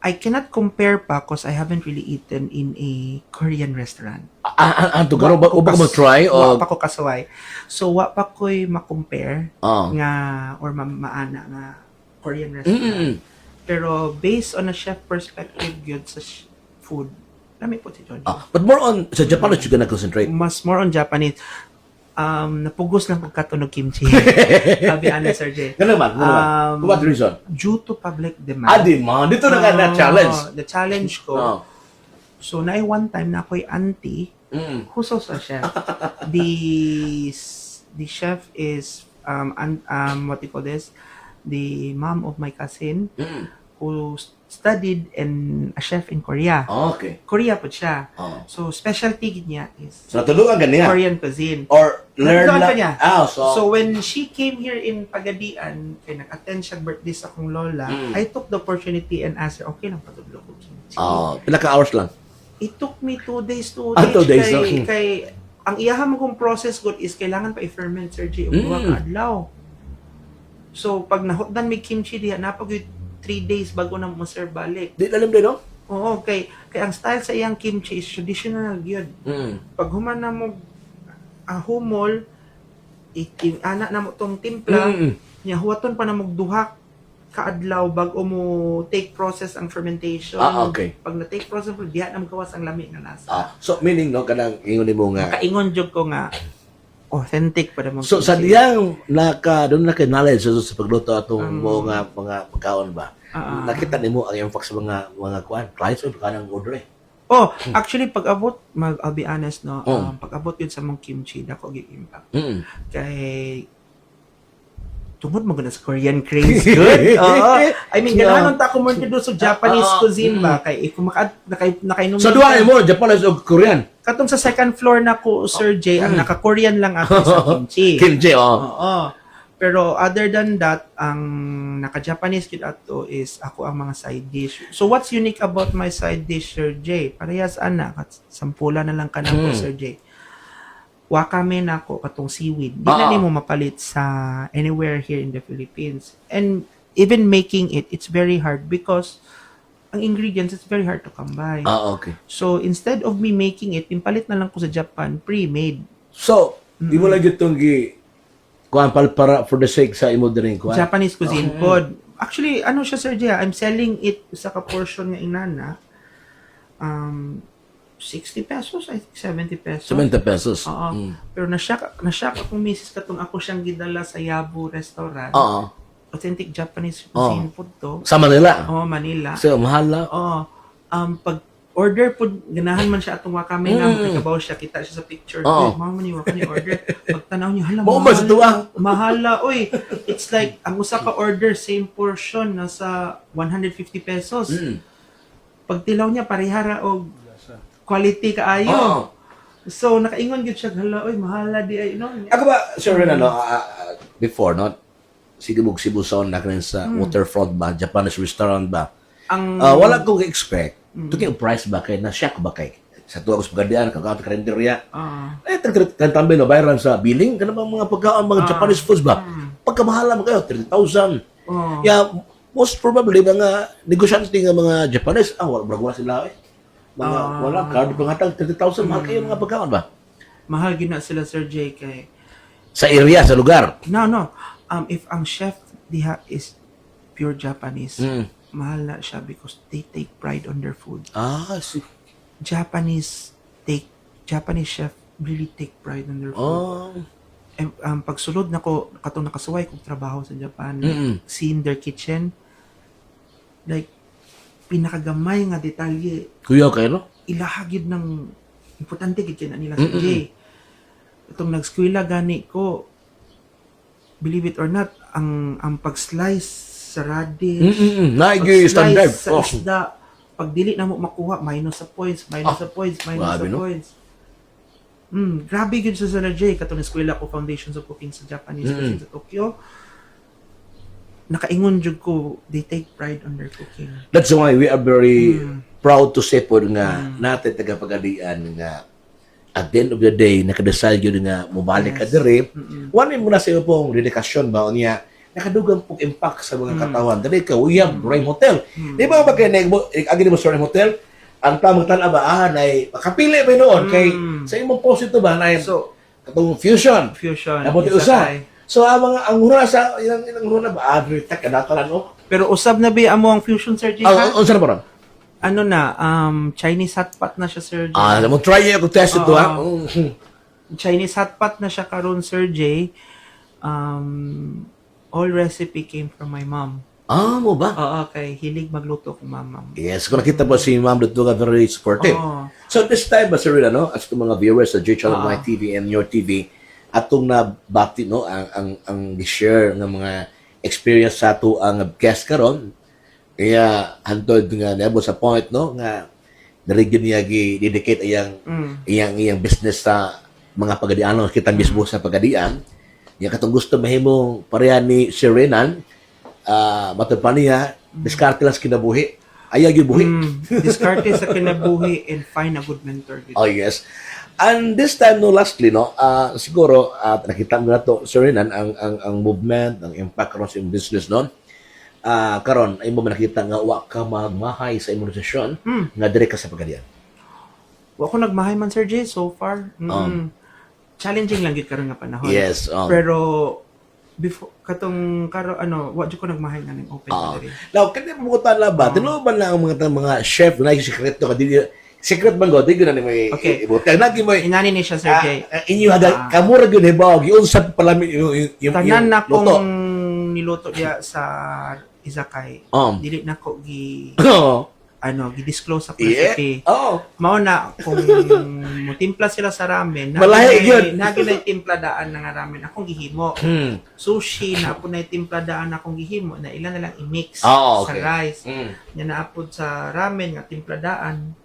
I cannot compare pa because I haven't really eaten in a Korean restaurant. Anto garo ba ubang mo try o wa pa ko kasaway. So wa pa ko'y ma-compare nga or maana nga Korean restaurant. Pero based on a chef perspective gyud sa food, lami po si Jojo. But more on sa Japan you gonna concentrate. Mas more on Japanese. Napugos lang kung katunog kimchi. Sabi ana Sir J. Ganun man. What reason? Due to public demand. Demand. Dito na nga na-challenge. The challenge ko. So, one time na ako'y auntie, husos sa chef. The chef is, what do you call this? The mom of my cousin, who studied a chef in Korea. Okay. Korea po siya. So, specialty niya is So, natulugan ganyan. Korean cuisine. Or learn Natulugan lang. ka niya. So, when she came here in Pagadian, kay nag-attend siya birthday sa akong lola, I took the opportunity and asked her, okay lang patudlo ko kimchi. pila ka hours lang? It took me 2 days to 2 days, kay ang iyahan mo kong process good is kailangan pa i-ferment Sir J og 2 ka adlaw. So pag nahutdan may kimchi diha napag 3 days bago na mo serve balik. Di alam din, no? Oo, kay ang style sa iyang kimchi is traditional gyud. Pag human na mo humol, anak na mo tong timpla, nya huwaton pa na mo duha ka adlaw bago mo take process ang fermentation. Okay. Pag na-take process mo, diha na magawas ang lami nga lasa. So, meaning, no, kanang ingon mo nga. Kaingon jud ko nga authentic pa naman. So, sa diyang doon na knowledge sa pagluto atong mga pagkaon ba? Nakita nimo ang impact sa mga clients o kanang order eh? Actually, pag-abot, I'll be honest, no, pag-abot yun sa mong kimchi, dako gyud impact. Kay tungod mo sa Korean craze good. I mean, ganahan ta ko mo sa Japanese cuisine ba kay kung nakainom. So duha mo Japanese o Korean. Katong sa second floor na ko Sir J, ang naka-Korean lang ako sa kimchi. Kimchi, Pero other than that, ang naka-Japanese kid ato is ako ang mga side dish. So what's unique about my side dish, Sir J? Parehas ana, sampula na lang kanang ko, Sir J. Wakame na ako katong seaweed. Di na nimo mapalit sa anywhere here in the Philippines. And even making it, it's very hard because ang ingredients is very hard to come by. Okay. So, instead of me making it, pimpalit na lang ko sa Japan, pre-made. So, di mo lang itong kuhan para for the sake sa imo din kuhan. Japanese cuisine food. Actually, ano siya, Sir Jia, I'm selling it sa ka-portion nga inana. 60 pesos, I think 70 pesos. 70 pesos. Oo. Pero nasyak akong misis katong ako siyang gidala sa Yabu restaurant. Oo. Authentic Japanese cuisine food to. Sa Manila. Oo, Manila. So, mahal na. Oo. Pag order po, ganahan man siya atong wakame na nakabaw siya, kita siya sa picture. Oo. Mama man yung wakame order. Pag tanaw niya, hala, Mo mas tuwa. mahala, oy. It's like, ang usa ka order, same portion, nasa 150 pesos. Pag tilaw niya, parihara o quality kaayo. Oo. So, nakaingon gyud siya, hala, oy, mahala di ay, no? Ako ba, Sir Renan, before, no? Cebu Sound na rin sa waterfront ba, Japanese restaurant ba? Ang, Wala kong expect. Ito kayong price ba kay, na-shock ba kay? Sa tuwa ko sa pagkadian, kagawin karinderya. Kantambe no, bayaran sa billing, kanang mga pagkaon, mga Japanese foods ba? Pagkamahala mo kayo, 30,000. Yeah, most probably, mga negosyante nga mga Japanese, wala sila eh. Wala, card pangatag, 30,000, mahal kayo mga pagkaon ba? mahal gina sila, Sir J, kay, Sa area, sa lugar. no. If ang chef diha is pure Japanese, mahal na siya because they take pride on their food. Japanese chef really take pride on their food. Pagsulod na ko, katong nakasuway kong trabaho sa Japan, seeing their kitchen, like, pinakagamay nga detalye, Kuya kayo, no? ilahagid ng importante kitchen na nila sa J. Itong nag-skwela gani ko, believe it or not, ang pag-slice sa radish, Standard. sa isda, pag dili na mo makuha, minus sa points. Grabe, no? Grabe yun sa J. Katong eskwela ko, Foundations of Cooking sa Japanese cuisine sa Tokyo. Nakaingon jud ko, they take pride on their cooking. That's why we are very proud to say po nga natin tagapagalian nga at the end of the day, nakadasal yun nga mubalik ka diri. One mo na sa iyo pong dedikasyon ba o niya, nakadugang pong impact sa mga katawan. Dali ka, we have Rhyme Hotel. Di ba ba kayo agad mo sa Rhyme Hotel? Ang tamang tala na makapili ba noon? Kay sa imong post ito ba na So, katong fusion. Nabuti usa. Isakay. So, ang hura sa ilang hura ba? Tak, kadatalan o. Pero usab na ba amo ang fusion, Sir J? ha? Ang sarap ba? Ano na, Chinese hot pot na siya, Sir J. Mo try ako test ito ha. Chinese hot pot na siya karon, Sir J. All recipe came from my mom. Mo ba? Oo, kay hilig magluto kong mama. Yes, kung nakita po si Ma'am Dutu nga very supportive. So this time ba sir, as itong mga viewers sa J-Channel My TV and Your TV, atong nabati no ang share ng mga experience sa ato ang guest karon. Kaya hantod nga nabo sa point no nga narigyan niya gi-dedicate iyang business sa mga pagadianon kita mismo sa pagadian. Yang katong gusto mahimong pareha ni Sir Renan, matod pa niya, diskarte lang sa kinabuhi. Ayaw yung buhi. Diskarte sa kinabuhi and find a good mentor. Oh, yes. And this time, no, lastly, no, siguro, nakita mo na to, Sir Renan, ang movement, ang impact karon sa iyong business, no? Karon, ay mo nakita nga, wa ka magmahay sa imunisasyon, nga direct ka sa pagkadian. Wa ko nagmahay man, Sir J, so far. Challenging lang yun karon nga panahon. Yes. Pero, before katong wa jud ko nagmahay nga ning open diri. Now, kanya mo ko tala ba? Tinuban lang ang mga chef na yung sekreto ka dili. Secret man go, di gyud na may ibutang lagi mo. Inani ni siya, Sir J. Inyo hada kamura gyud hibaw giunsab pala yung tanan na luto. kong niluto diya sa izakay. Dili na ko gi-disclose sa recipe. Mao na kung mutimpla sila sa ramen, Malahi yun. naginay timpla daan na nga ramen akong gihimo. Sushi na po na timpla daan akong gihimo na ilan na lang i-mix sa rice. Nya naapod sa ramen nga timpla daan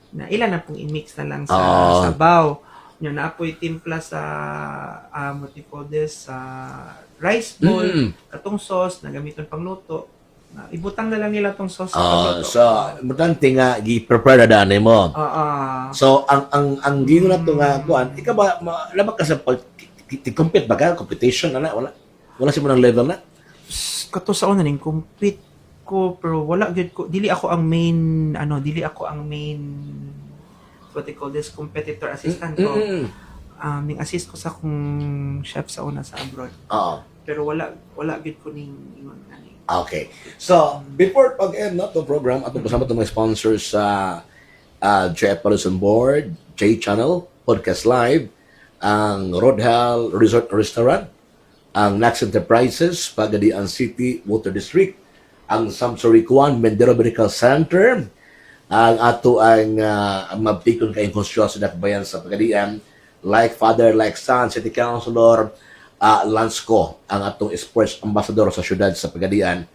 na ilan na pong i-mix na lang sa sabaw. Nya naapoy timpla sa sa rice bowl, katong sauce na gamiton pangluto. Ibutang na lang nila tong sauce sa pagluto. So, importante nga gi-prepare na daan mo. So, ang gingo na to nga kuan, ikaw ba labak ka sa compete ba ka competition na wala si mo ng level na? Kato sa una ning compete ko pero wala gyud ko dili ako ang main what they call this competitor assistant ko. Ning assist ko sa kung chef sa una sa abroad. Oo. Pero wala gyud ko ning ingon ani. Okay. So, before pag-end na itong program, atong kasama itong mga sponsors sa J. Police on Board, J Channel, Podcast Live, ang Rodhal Resort and Restaurant, ang Nax Enterprises, Pagadian City Water District, ang Samsuri Kuan, Mendero Medical Center, ang ato ang mabtikon kayong konstruksyon na kabayan sa Pagadian, like Father, like Son, City Councilor, Lansco, ang atong sports ambassador sa syudad sa Pagadian,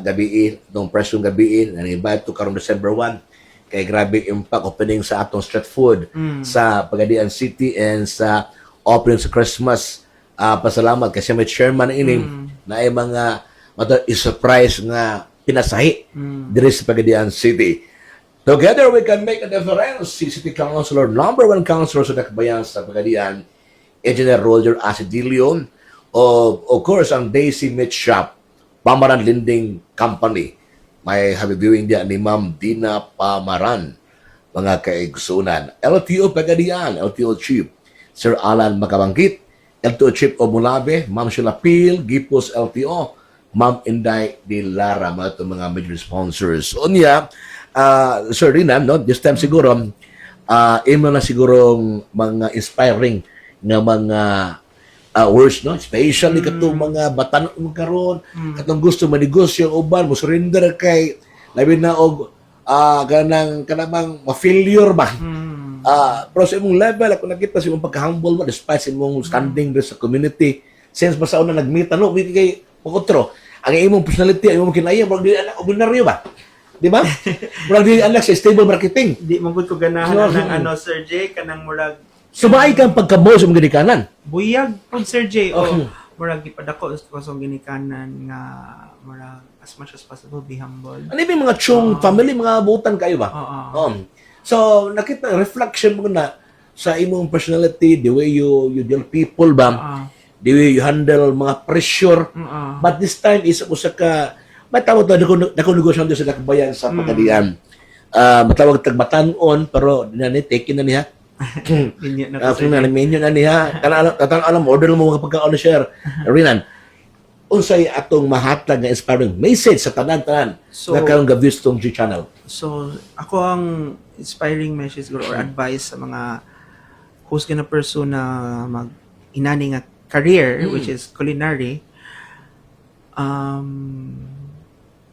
gabiin, itong presyong gabiin, nang-invite to karong December 1, kay grabe impact opening sa atong street food sa Pagadian City and sa opening sa Christmas. Pasalamat kasi may chairman ining na ay mga i-surprise nga pinasahi diri sa Pagadian City. Together we can make a difference. Si City Councilor, number 1 councilor sa Dakbayan sa Pagadian, Engineer Roger Acidillo, of course, ang Daisy Meat Shop, Pamaran Lending Company. May happy viewing diyan ni Ma'am Dina Pamaran, mga kaigsunan. LTO Pagadian, LTO Chief, Sir Alan Makabangkit, LTO Chief of Mulabe, Ma'am Sheila Pil, Gipos LTO, Ma'am Inday de Lara, mga itong mga major sponsors. O niya, Sir Rinan, no, this time siguro, imo na sigurong mga inspiring nga mga words, no? Especially katong mga batan magkaroon, katong gusto manegosyo uban, mo surrender kay labi na og kanang ma-failure ba. Pero sa imong level, ako nakita sa imong pagka-humble mo, despite sa imong standing sa community, since pa sa una nag-meet, wiki kay pagkotro, ang imong personality, ang imong kinaya, murag di anak, ordinaryo ba? Di ba? Murag di anak sa stable marketing. Di magud ko ganahan ng Sir J kanang murag Sumay kang pagkabaw sa mga ginikanan. buyag pud Sir J murag gipadako ko sa ginikanan nga murag as much as possible be humble. Ano yung mga chong family, mga butan kayo ba? So, nakita, reflection mo na sa imong personality, the way you deal people ba? The way you handle mga pressure. But this time is usa ka matawag to dako negosyo sa Dakbayan sa Pagadian. Matawag tagbatanon pero dinani take na niya. Linya na Kung na-menu na niya, alam, order mo mga pagkaon na share. Rinan, unsay atong mahatag nga inspiring message sa tanan-tanan So- na karong gavis tong G-Channel. So, ako ang inspiring message or advice sa mga who's gonna pursue na inani nga career, which is culinary,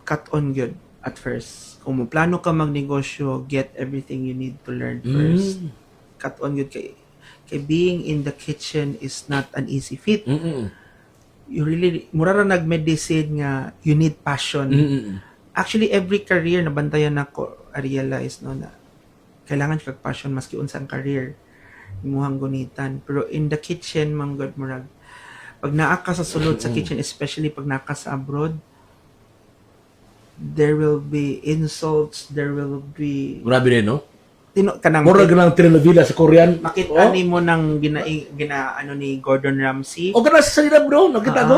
cut on good at first. Kung mo plano ka magnegosyo, get everything you need to learn first. Cut on good kay being in the kitchen is not an easy feat. You really, mura ra nag-medicine nga you need passion. Actually, every career na bantayan ako, I realize no, na kailangan kag passion maski unsang career imuhang gunitan. Pero in the kitchen, manggod murag, pag naa ka sa sulod sa kitchen, especially pag naa ka sa abroad, there will be insults, there will be Grabe din, no? kanang Mura ganang telenovela sa Korean. makita nimo nang ano ni Gordon Ramsay. O kana sa salida, bro, nakita ko.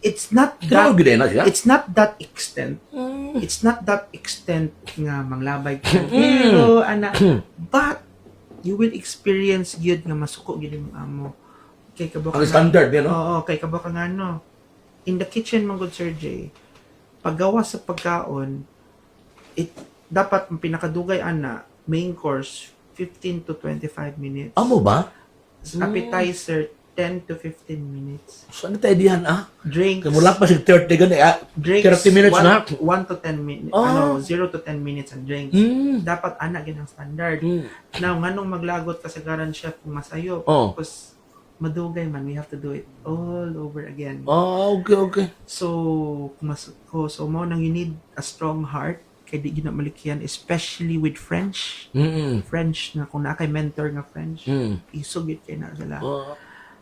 It's not Grabe that din na siya. it's not that extent. It's not that extent nga manglabay ka ng hero, ana. But you will experience gyud nga masuko gyud imong amo. Kay kabaka Ang standard din, no? Oo, kay kabaka nga no. In the kitchen man good Sir J, paggawa sa pagkaon, dapat ang pinakadugay ana main course 15 to 25 minutes. Amo ba? Appetizer 10 to 15 minutes. Saan tayo diyan, Drinks. Kaya mula pa sig 30 gani, Drinks 30 minutes na. 1 to 10 minutes. 0 to 10 minutes ang drinks. Dapat ana gyud ang standard. Now nganong maglagot ka sa garan chef kung masayo. Tapos madugay man, we have to do it all over again. Okay. So so mo nang you need a strong heart kay di gyud na malikyan, especially with French. French na kung na kay mentor nga French, isog yun kay na sila.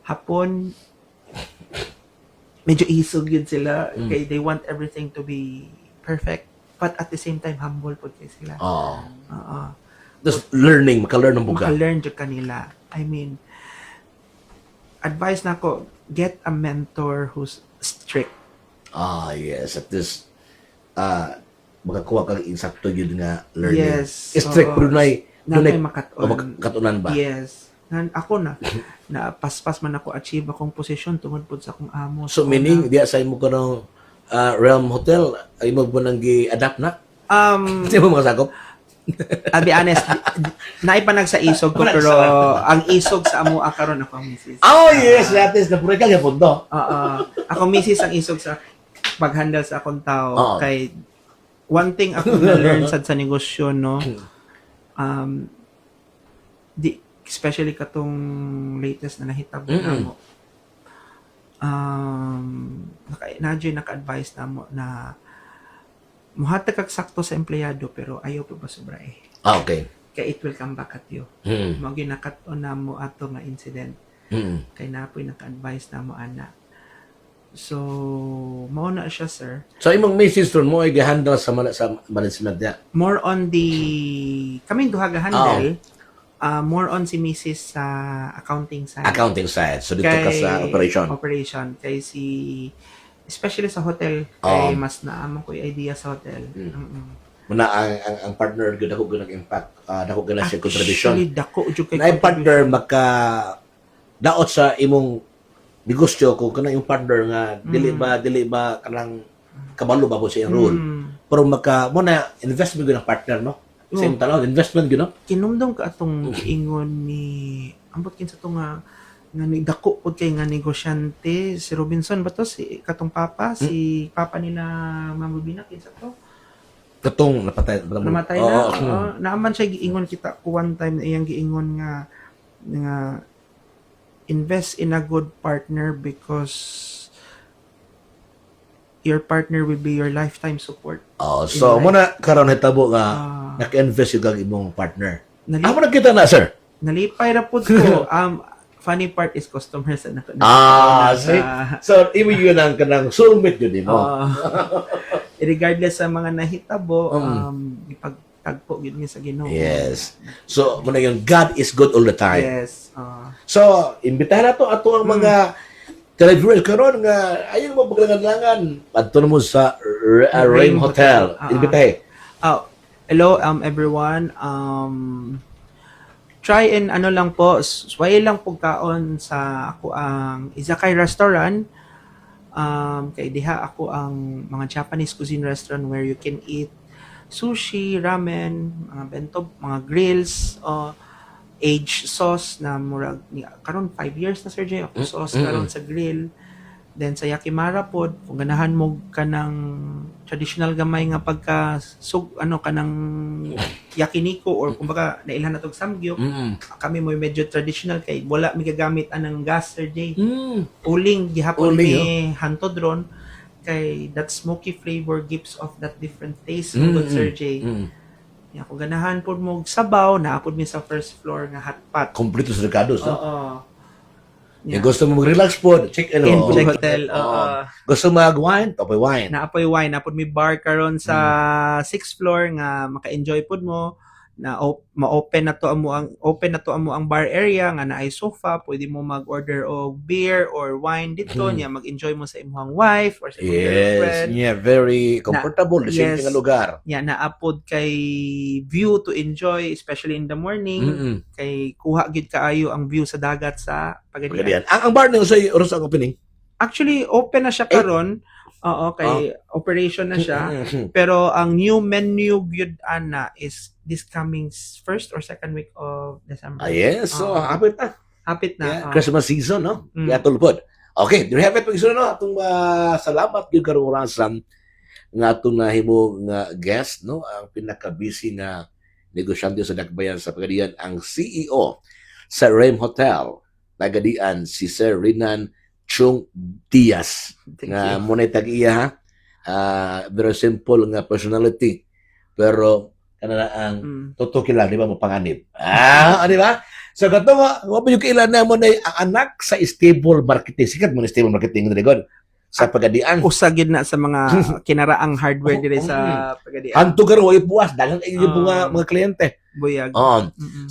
Hapon, medyo isog yun sila, kay they want everything to be perfect, but at the same time, humble po kay sila. Just learning, maka-learn ng buka. Maka-learn dyan kanila. I mean, advice na ko, get a mentor who's strict. Yes, at this makakuha kang insakto yun nga learning. Yes. Strict pero Napay o makaton. katunan ba? Yes. Ako na paspas man ako achieve akong posisyon tungod pod sa akong amo. So meaning diya sa imo kanang Realm Hotel ay mo ba nang gi-adapt na? Di mo makasakop? I'll be honest, naipanag sa isog ko pero ang isog sa amo karon ako ang misis. Oh yes, that is the pureka nga pundo. Ako misis ang isog sa pag-handle sa akong tao. Oo. Kay one thing ako na-learn sa negosyo, no, especially katong latest na nahitabo na mo. Naka-advise na mo na muhatag kag sakto sa empleyado pero ayaw pa sobra eh. Okay. Kaya it will come back at you. Mo ginakaton na mo ato nga incident. Kay napoy naka-advise na mo ana. So, mao na siya, sir. So imong misis ron mo ay gi-handle sa management niya. More on the kaming duha ga handle. More on si Mrs. sa accounting side. Accounting side. So dito ka sa operation. Kay especially sa hotel, kay mas naamon ko yung idea sa hotel. Muna ang partner gyud ako gyud nag-impact, dako gyud na siya contribution. Actually, dako jud kay Na partner maka daot sa imong negosyo kung kana yung partner nga dili ba kanang kabalo ba po sa iyang role. Pero mo na investment gyud ang partner, no? Same tanaw, investment gyud, no? Kinumdom ka atong giingon ni ambot kinsa to nga ni dako pod kay nga negosyante si Robinson ba to si katong papa si papa nila Ma'am Rubina kinsa to Katong namatay na. Naaman siya giingon kita ko one time na iyang giingon nga invest in a good partner because your partner will be your lifetime support. So muna karon hitabo nga naka-invest yung kag imong partner. Amo nakita na, sir. Nalipay ra pud ko. Funny part is customers na so imo yun ang kanang soulmate yun mo. Regardless sa mga nahitabo, ipagtagpo yun sa Ginoo. Yes. So muna yung God is good all the time. Yes. So imbitahan nato ato ang mga televiewers karon nga ayon mo paglangan-langan adto mo sa Rain Hotel. Imbitahe. Hello everyone. Try and lang po, sway lang po kaon sa ako ang Izakay restaurant. Kay diha ako ang mga Japanese cuisine restaurant where you can eat sushi, ramen, mga bento, mga grills, aged sauce na murag karon 5 years na Sir Jay ako sauce karon sa grill. Then sa yakimara pod kung ganahan mo kanang traditional gamay nga pagka kanang yakiniko or kumbaga nailhan natog samgyup. Kami mo medyo traditional kay wala mi gagamit anang gas Sir Jay. Uling gihapon mi hantod ron kay that smoky flavor gives off that different taste good Sir Jay. Ya kung ganahan pod mo sabaw naapod mi sa first floor nga hot pot. Kompleto sa regados, no? Yeah. Gusto mo mag-relax po, check-in hotel. Gusto mag-wine, tapoy wine. Naapoy wine, napod mi bar karon sa 6th floor nga maka-enjoy pod mo na ma-open na to amo ang bar area nga naay sofa, pwede mo mag-order og beer or wine dito niya mag-enjoy mo sa imong wife or sa imong girlfriend. Yeah, very comfortable sa nga lugar. Yeah, naapod kay view to enjoy especially in the morning. Kay kuha gid kaayo ang view sa dagat sa Pagadian. Ang bar niyo sa oras ang opening? Actually, open na siya karon. Oo, kay operation na siya. Pero ang new menu gyud ana is this coming first or second week of December. Yes. So, hapit na. Hapit na. Yeah, Christmas season, no? Kaya tulpod. Okay, do you have it pag-isunod, no? Atong salamat yung karong orasan nga atong nahimo nga guest, no? Ang pinaka-busy nga negosyante sa Dakbayan sa Pagadian, ang CEO sa Rem Hotel, Pagadian, si Sir Rinan Chung Diaz. Nga muna tag-iya, ha? Very simple nga personality. Pero, kanana ang tutukin lang, di ba, mapanganib. Di ba? So, gato nga, wapin yung kailan na mo na ang anak sa stable marketing. Sikat mo na stable marketing na rin sa Pagadian. Usagid na sa mga kinaraang hardware dire sa Pagadian. Anto karon way puwas, daghang yung mga kliyente. Buyag.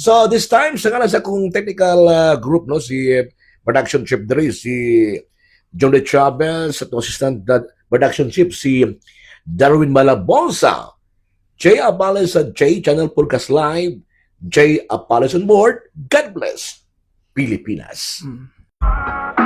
So, this time, sa kanan sa kung technical group, no, si production chief diri si John De Chavez at assistant production chief si Darwin Malabonsa, Jay Abales sa J Channel Podcast Live, Jay Abales on board. God bless Pilipinas. Mm.